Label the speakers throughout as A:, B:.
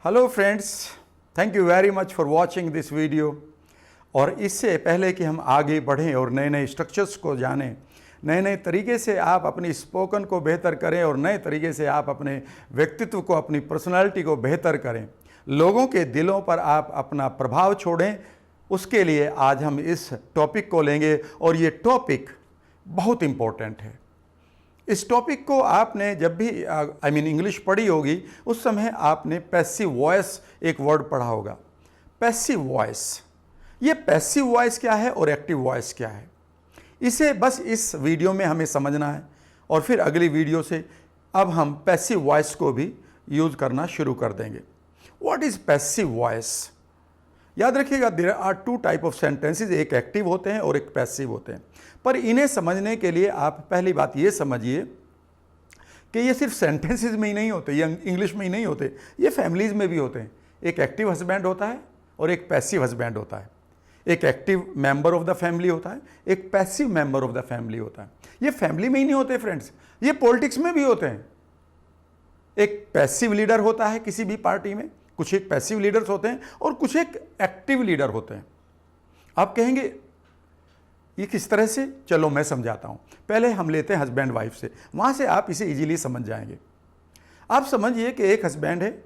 A: Hello friends, thank you very much for watching this video. और इससे पहले कि हम आगे बढ़ें और नए नए स्ट्रक्चर्स को जानें, नए नए तरीके से आप अपनी स्पोकन को बेहतर करें और नए तरीके से आप अपने व्यक्तित्व को, अपनी पर्सनालिटी को बेहतर करें, लोगों के दिलों पर आप अपना प्रभाव छोड़ें, उसके लिए आज हम इस टॉपिक को लेंगे। और ये टॉपिक बहुत इम्पोर्टेंट है। इस टॉपिक को आपने जब भी इंग्लिश पढ़ी होगी, उस समय आपने पैसिव वॉइस एक वर्ड पढ़ा होगा। पैसिव वॉइस, ये पैसिव वॉइस क्या है और एक्टिव वॉइस क्या है, इसे बस इस वीडियो में हमें समझना है। और फिर अगली वीडियो से अब हम पैसिव वॉइस को भी यूज़ करना शुरू कर देंगे। What is passive voice? याद रखिएगा, there are two type of sentences, एक एक्टिव होते हैं और एक पैसिव होते हैं। पर इन्हें समझने के लिए आप पहली बात ये समझिए कि ये सिर्फ सेंटेंसेस में ही नहीं होते, ये इंग्लिश में ही नहीं होते, ये फैमिलीज़ में भी होते हैं। एक एक्टिव हस्बैंड होता है और एक पैसिव हस्बैंड होता है। एक active member of the family होता है, एक passive member of the family होता है। ये फैमिली में ही नहीं होते फ्रेंड्स, ये पॉलिटिक्स में भी होते हैं। एक पैसिव लीडर होता है किसी भी पार्टी में, कुछ एक पैसिव लीडर्स होते हैं और कुछ एक एक्टिव लीडर होते हैं। आप कहेंगे ये किस तरह से? चलो मैं समझाता हूं। पहले हम लेते हैं हस्बैंड वाइफ से, वहां से आप इसे इजीली समझ जाएंगे। आप समझिए कि एक हस्बैंड है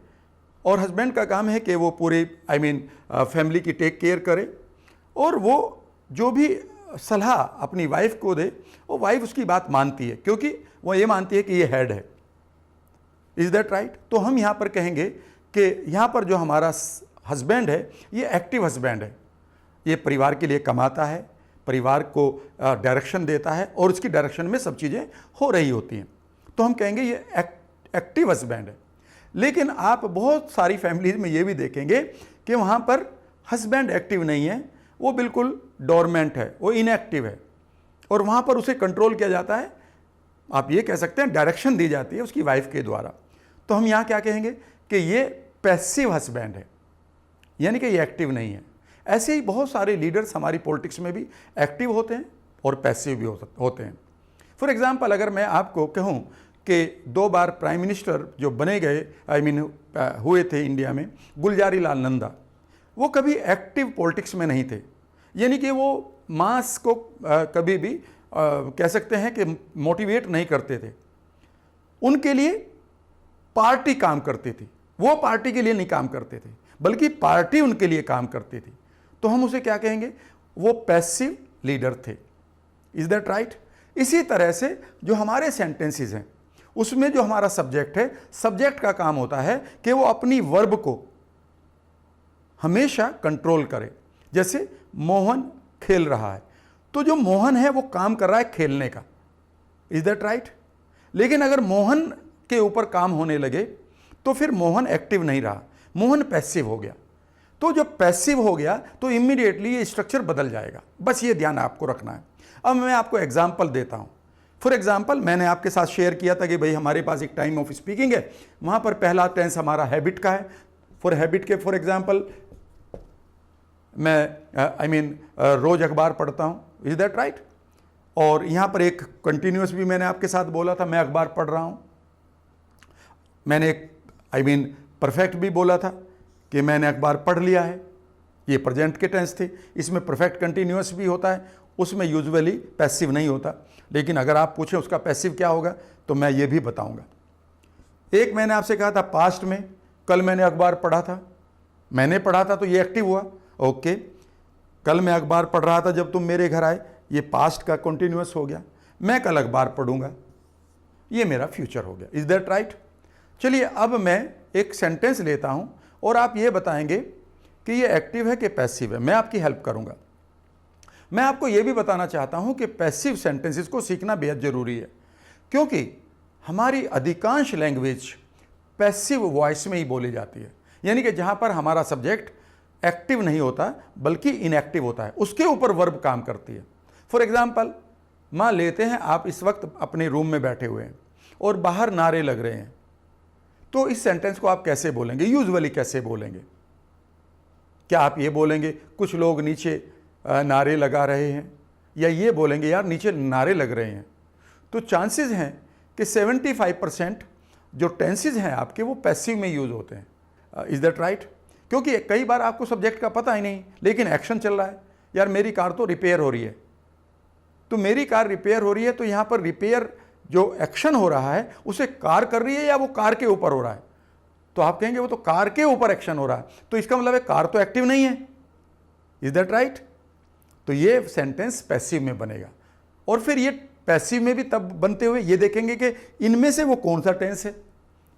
A: और हस्बैंड का काम है कि वो पूरे फैमिली की टेक केयर करे, और वो जो भी सलाह अपनी वाइफ को दे, वो वाइफ उसकी बात मानती है, क्योंकि वो ये मानती है कि ये हेड है। Is that right? तो हम यहाँ पर कहेंगे कि यहाँ पर जो हमारा हस्बैंड है, ये एक्टिव हस्बैंड है। ये परिवार के लिए कमाता है, परिवार को डायरेक्शन देता है, और उसकी डायरेक्शन में सब चीज़ें हो रही होती हैं। तो हम कहेंगे ये एक्टिव हस्बैंड है। लेकिन आप बहुत सारी फैमिलीज में ये भी देखेंगे कि वहाँ पर हस्बैंड एक्टिव नहीं है, वो बिल्कुल डोरमेंट है, वो इनएक्टिव है, और वहाँ पर उसे कंट्रोल किया जाता है। आप ये कह सकते हैं डायरेक्शन दी जाती है उसकी वाइफ के द्वारा। तो हम यहाँ क्या कहेंगे कि ये पैसिव हस्बैंड है, यानी कि ये एक्टिव नहीं है। ऐसे ही बहुत सारे लीडर्स हमारी पॉलिटिक्स में भी एक्टिव होते हैं और पैसिव भी होते हैं। फॉर एग्जांपल, अगर मैं आपको कहूं कि 2 बार प्राइम मिनिस्टर जो बने गए हुए थे इंडिया में, गुलजारी लाल नंदा, वो कभी एक्टिव पॉलिटिक्स में नहीं थे। यानी कि वो मास को कभी भी कह सकते हैं कि मोटिवेट नहीं करते थे। उनके लिए पार्टी काम करती थी, वो पार्टी के लिए नहीं काम करते थे, बल्कि पार्टी उनके लिए काम करती थी। तो हम उसे क्या कहेंगे? वो पैसिव लीडर थे। Is that right? इसी तरह से जो हमारे सेंटेंसेस हैं, उसमें जो हमारा सब्जेक्ट है, सब्जेक्ट का काम होता है कि वो अपनी वर्ब को हमेशा कंट्रोल करे। जैसे मोहन खेल रहा है, तो जो मोहन है वो काम कर रहा है खेलने का। Is that right? लेकिन अगर मोहन के ऊपर काम होने लगे तो फिर मोहन एक्टिव नहीं रहा, मोहन पैसिव हो गया। तो जब पैसिव हो गया तो इमीडिएटली ये स्ट्रक्चर बदल जाएगा। बस ये ध्यान आपको रखना है। अब मैं आपको एग्जांपल देता हूं। फॉर एग्जांपल, मैंने आपके साथ शेयर किया था कि भाई हमारे पास एक टाइम ऑफ स्पीकिंग है, वहां पर पहला टेंस हमारा हैबिट का है। फॉर एग्जांपल, मैं रोज अखबार पढ़ता हूं। Is that right? और यहां पर एक कंटिन्यूअस भी मैंने आपके साथ बोला था, मैं अखबार पढ़ रहा हूं। मैंने एक परफेक्ट भी बोला था कि मैंने अखबार पढ़ लिया है। ये प्रेजेंट के टेंस थे। इसमें परफेक्ट कंटिन्यूअस भी होता है, उसमें यूजुअली पैसिव नहीं होता। लेकिन अगर आप पूछें उसका पैसिव क्या होगा, तो मैं ये भी बताऊंगा। एक मैंने आपसे कहा था पास्ट में, कल मैंने अखबार पढ़ा था। मैंने पढ़ा था तो ये एक्टिव हुआ। ओके, कल मैं अखबार पढ़ रहा था जब तुम मेरे घर आए, ये पास्ट का कंटिन्यूअस हो गया। मैं कल अखबार पढ़ूंगा, ये मेरा फ्यूचर हो गया। Is that right? चलिए, अब मैं एक सेंटेंस लेता हूं और आप ये बताएंगे कि ये एक्टिव है कि पैसिव है। मैं आपकी हेल्प करूंगा। मैं आपको ये भी बताना चाहता हूं कि पैसिव सेंटेंसेस को सीखना बेहद जरूरी है, क्योंकि हमारी अधिकांश लैंग्वेज पैसिव वॉइस में ही बोली जाती है। यानी कि जहां पर हमारा सब्जेक्ट एक्टिव नहीं होता बल्कि इनएक्टिव होता है, उसके ऊपर वर्ब काम करती है। फॉर एग्जाम्पल, मान लेते हैं आप इस वक्त अपने रूम में बैठे हुए हैं और बाहर नारे लग रहे हैं, तो इस सेंटेंस को आप कैसे बोलेंगे? यूजुअली कैसे बोलेंगे? क्या आप ये बोलेंगे कुछ लोग नीचे नारे लगा रहे हैं, या ये बोलेंगे यार नीचे नारे लग रहे हैं? तो चांसेस हैं कि 75% जो टेंसेज हैं आपके वो पैसिव में यूज़ होते हैं। Is that right? क्योंकि कई बार आपको सब्जेक्ट का पता ही नहीं, लेकिन एक्शन चल रहा है। यार मेरी कार तो रिपेयर हो रही है, तो मेरी कार रिपेयर हो रही है, तो यहां पर रिपेयर जो एक्शन हो रहा है उसे कार कर रही है या वो कार के ऊपर हो रहा है? तो आप कहेंगे वो तो कार के ऊपर एक्शन हो रहा है, तो इसका मतलब है कार तो एक्टिव नहीं है। Is that right? तो ये सेंटेंस पैसिव में बनेगा। और फिर ये पैसिव में भी तब बनते हुए ये देखेंगे कि इनमें से वो कौन सा टेंस है।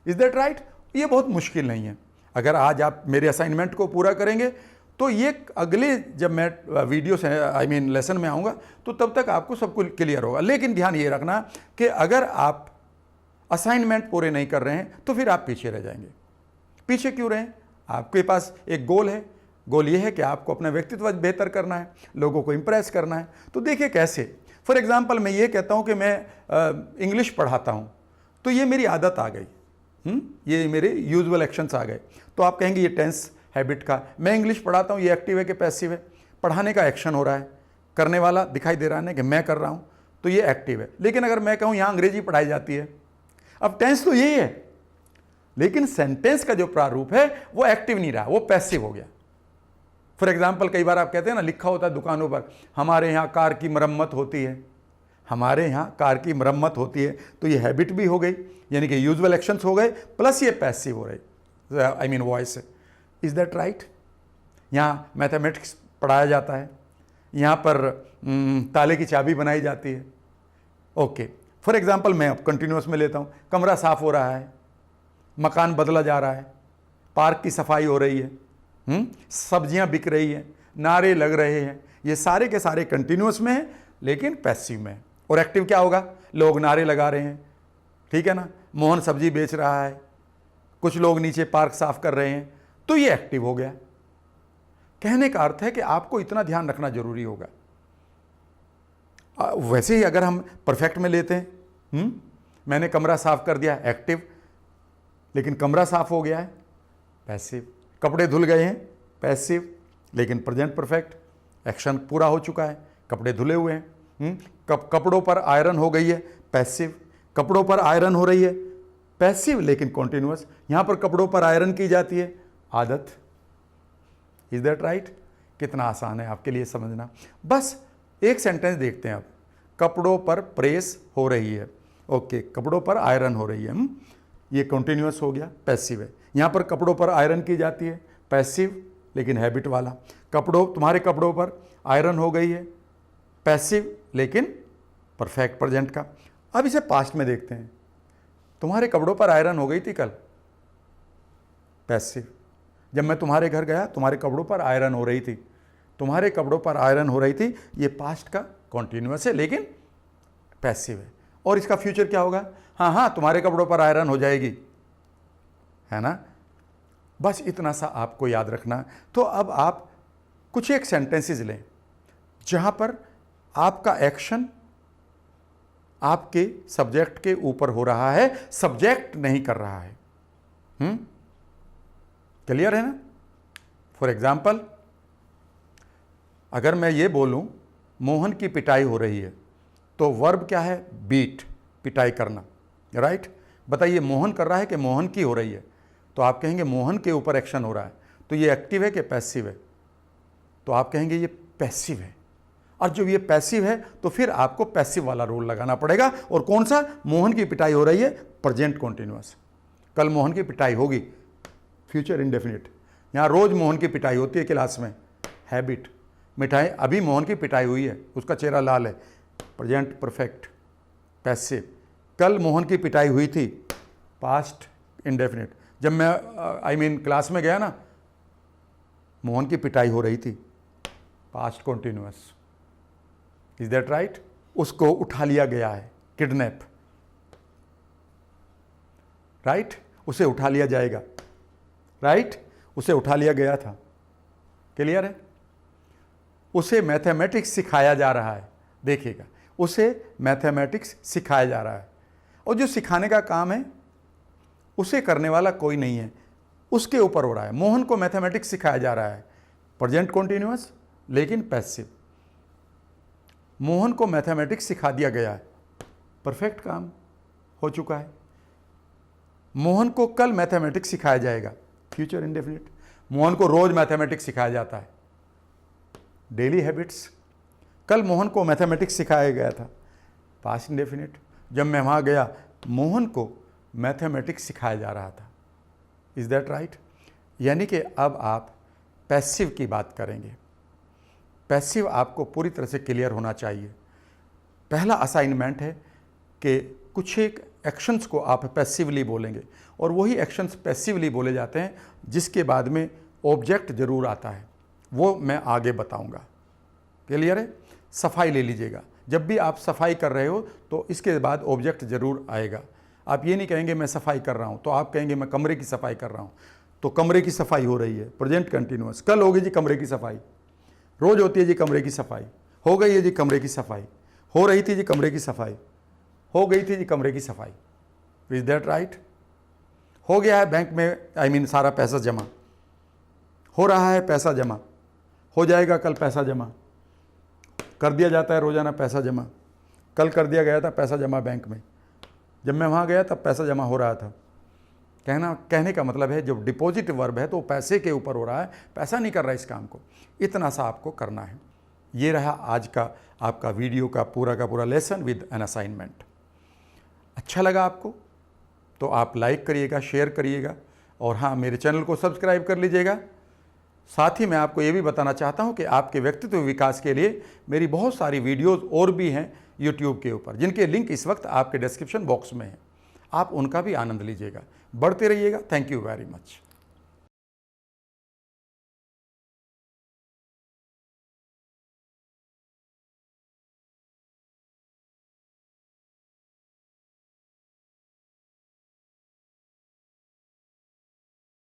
A: Is that right? ये बहुत मुश्किल नहीं है। अगर आज आप मेरे असाइनमेंट को पूरा करेंगे तो ये अगले जब मैं वीडियो से लेसन में आऊँगा तो तब तक आपको सब कुछ क्लियर होगा। लेकिन ध्यान ये रखना कि अगर आप असाइनमेंट पूरे नहीं कर रहे हैं तो फिर आप पीछे रह जाएंगे। पीछे क्यों रहें? आपके पास एक गोल है। गोल ये है कि आपको अपना व्यक्तित्व बेहतर करना है, लोगों को इंप्रेस करना है। तो देखिए कैसे। फॉर एग्जाम्पल मैं ये कहता हूँ कि मैं इंग्लिश पढ़ाता हूँ, तो ये मेरी आदत आ गई, ये मेरे यूजुअल एक्शंस आ गए। तो आप कहेंगे ये टेंस हैबिट का, मैं इंग्लिश पढ़ाता हूँ, ये एक्टिव है कि पैसिव है? पढ़ाने का एक्शन हो रहा है, करने वाला दिखाई दे रहा है कि मैं कर रहा हूँ, तो ये एक्टिव है। लेकिन अगर मैं कहूँ यहाँ अंग्रेजी पढ़ाई जाती है, अब टेंस तो यही है, लेकिन सेंटेंस का जो प्रारूप है वो एक्टिव नहीं रहा, वो पैसिव हो गया। फॉर एग्जाम्पल कई बार आप कहते हैं ना, लिखा होता है दुकानों पर हमारे यहाँ कार की मरम्मत होती है, हमारे यहाँ कार की मरम्मत होती है। तो ये हैबिट भी हो गई, यानी कि यूजुअल एक्शंस हो गए, प्लस ये पैसिव हो रही, वॉइस है। Is that right? यहाँ मैथमेटिक्स पढ़ाया जाता है, यहाँ पर ताले की चाबी बनाई जाती है। ओके, फॉर एग्जाम्पल मैं अब कंटिन्यूस में लेता हूँ, कमरा साफ हो रहा है, मकान बदला जा रहा है, पार्क की सफाई हो रही है, सब्जियां बिक रही हैं, नारे लग रहे हैं। ये सारे के सारे कंटिन्यूस में हैं, लेकिन पैसिव में। और एक्टिव क्या होगा? लोग नारे लगा रहे हैं, ठीक है ना, मोहन सब्जी बेच रहा है, कुछ लोग नीचे पार्क साफ कर रहे हैं, तो ये एक्टिव हो गया। कहने का अर्थ है कि आपको इतना ध्यान रखना जरूरी होगा। वैसे ही अगर हम परफेक्ट में लेते हैं, मैंने कमरा साफ कर दिया, एक्टिव, लेकिन कमरा साफ हो गया है, पैसिव। कपड़े धुल गए हैं, पैसिव, लेकिन प्रेजेंट परफेक्ट, एक्शन पूरा हो चुका है, कपड़े धुले हुए हैं। कपड़ों पर आयरन हो गई है, पैसिव। कपड़ों पर आयरन हो रही है, पैसिव, लेकिन कॉन्टिन्यूअस। यहां पर कपड़ों पर आयरन की जाती है, आदत। Is that right? कितना आसान है आपके लिए समझना। बस एक सेंटेंस देखते हैं अब। कपड़ों पर प्रेस हो रही है, ओके, कपड़ों पर आयरन हो रही है, ये कॉन्टिन्यूअस हो गया, पैसिव है। यहां पर कपड़ों पर आयरन की जाती है, पैसिव, लेकिन हैबिट वाला। तुम्हारे कपड़ों पर आयरन हो गई है, पैसिव, लेकिन परफेक्ट प्रेजेंट का। अब इसे पास्ट में देखते हैं। तुम्हारे कपड़ों पर आयरन हो गई थी कल, पैसिव। जब मैं तुम्हारे घर गया, तुम्हारे कपड़ों पर आयरन हो रही थी, तुम्हारे कपड़ों पर आयरन हो रही थी, ये पास्ट का कॉन्टिन्यूअस है, लेकिन पैसिव है। और इसका फ्यूचर क्या होगा? हाँ, तुम्हारे कपड़ों पर आयरन हो जाएगी, है ना। बस इतना सा आपको याद रखना। तो अब आप कुछ एक सेंटेंसेस लें जहां पर आपका एक्शन आपके सब्जेक्ट के ऊपर हो रहा है, सब्जेक्ट नहीं कर रहा है। क्लियर है ना? फॉर एग्जाम्पल अगर मैं ये बोलूं मोहन की पिटाई हो रही है, तो वर्ब क्या है? बीट, पिटाई करना, राइट। बताइए मोहन कर रहा है कि मोहन की हो रही है? तो आप कहेंगे मोहन के ऊपर एक्शन हो रहा है, तो ये एक्टिव है कि पैसिव है? तो आप कहेंगे ये पैसिव है। और जब ये पैसिव है तो फिर आपको पैसिव वाला रोल लगाना पड़ेगा। और कौन सा? मोहन की पिटाई हो रही है, प्रेजेंट कॉन्टिन्यूअस। कल मोहन की पिटाई होगी, फ्यूचर इंडेफिनिट। यहाँ रोज मोहन की पिटाई होती है क्लास में, हैबिट। मिठाई, अभी मोहन की पिटाई हुई है, उसका चेहरा लाल है, प्रेजेंट परफेक्ट, पैसिव। कल मोहन की पिटाई हुई थी, पास्ट इंडेफिनिट। जब मैं क्लास में गया ना, मोहन की पिटाई हो रही थी, past continuous. Is that right? उसको उठा लिया गया है, किडनैप, राइट। उसे उठा लिया जाएगा, राइट। उसे उठा लिया गया था, क्लियर है। उसे मैथमेटिक्स सिखाया जा रहा है, देखिएगा, उसे मैथमेटिक्स सिखाया जा रहा है। और जो सिखाने का काम है उसे करने वाला कोई नहीं है, उसके ऊपर हो रहा है। मोहन को मैथमेटिक्स सिखाया जा रहा है, प्रेजेंट कॉन्टिन्यूअस, लेकिन पैसिव। मोहन को मैथमेटिक्स सिखा दिया गया है, परफेक्ट, काम हो चुका है। मोहन को कल मैथमेटिक्स सिखाया जाएगा, फ्यूचर इंडेफिनिट। मोहन को रोज मैथमेटिक्स सिखाया जाता है, डेली हैबिट्स। कल मोहन को मैथमेटिक्स सिखाया गया था, पास्ट इंडेफिनिट। जब मैं वहाँ गया मोहन को मैथमेटिक्स सिखाया जा रहा था। Is that right? यानी कि अब आप पैसिव की बात करेंगे। पैसिव आपको पूरी तरह से क्लियर होना चाहिए। पहला असाइनमेंट है कि कुछ एक एक्शंस को आप पैसिवली बोलेंगे, और वही एक्शंस पैसिवली बोले जाते हैं जिसके बाद में ऑब्जेक्ट जरूर आता है, वो मैं आगे बताऊंगा। क्लियर है? सफाई ले लीजिएगा, जब भी आप सफाई कर रहे हो तो इसके बाद ऑब्जेक्ट जरूर आएगा। आप ये नहीं कहेंगे मैं सफाई कर रहा हूँ, तो आप कहेंगे मैं कमरे की सफाई कर रहा हूँ, तो कमरे की सफाई हो रही है, प्रेजेंट कंटिन्यूअस। कल होगी जी कमरे की सफाई, रोज होती है जी कमरे की सफाई, हो गई है जी कमरे की सफाई, हो रही थी जी कमरे की सफाई, हो गई थी जी कमरे की सफाई। Is that right? हो गया है बैंक में सारा पैसा जमा, हो रहा है पैसा जमा, हो जाएगा कल पैसा जमा, कर दिया जाता है रोजाना पैसा जमा। कल कर दिया गया था पैसा जमा बैंक में, जब मैं वहाँ गया तब पैसा जमा हो रहा था। कहने का मतलब है जब डिपॉजिट वर्ब है तो पैसे के ऊपर हो रहा है, पैसा नहीं कर रहा है इस काम को। इतना सा आपको करना है। ये रहा आज का आपका वीडियो का पूरा लेसन विद एन असाइनमेंट। अच्छा लगा आपको तो आप लाइक करिएगा, शेयर करिएगा, और हाँ, मेरे चैनल को सब्सक्राइब कर लीजिएगा। साथ ही मैं आपको ये भी बताना चाहता हूँ कि आपके व्यक्तित्व विकास के लिए मेरी बहुत सारी वीडियोज़ और भी हैं यूट्यूब के ऊपर, जिनके लिंक इस वक्त आपके डिस्क्रिप्शन बॉक्स में है। आप उनका भी आनंद लीजिएगा। बढ़ते रहिएगा। Thank you very much.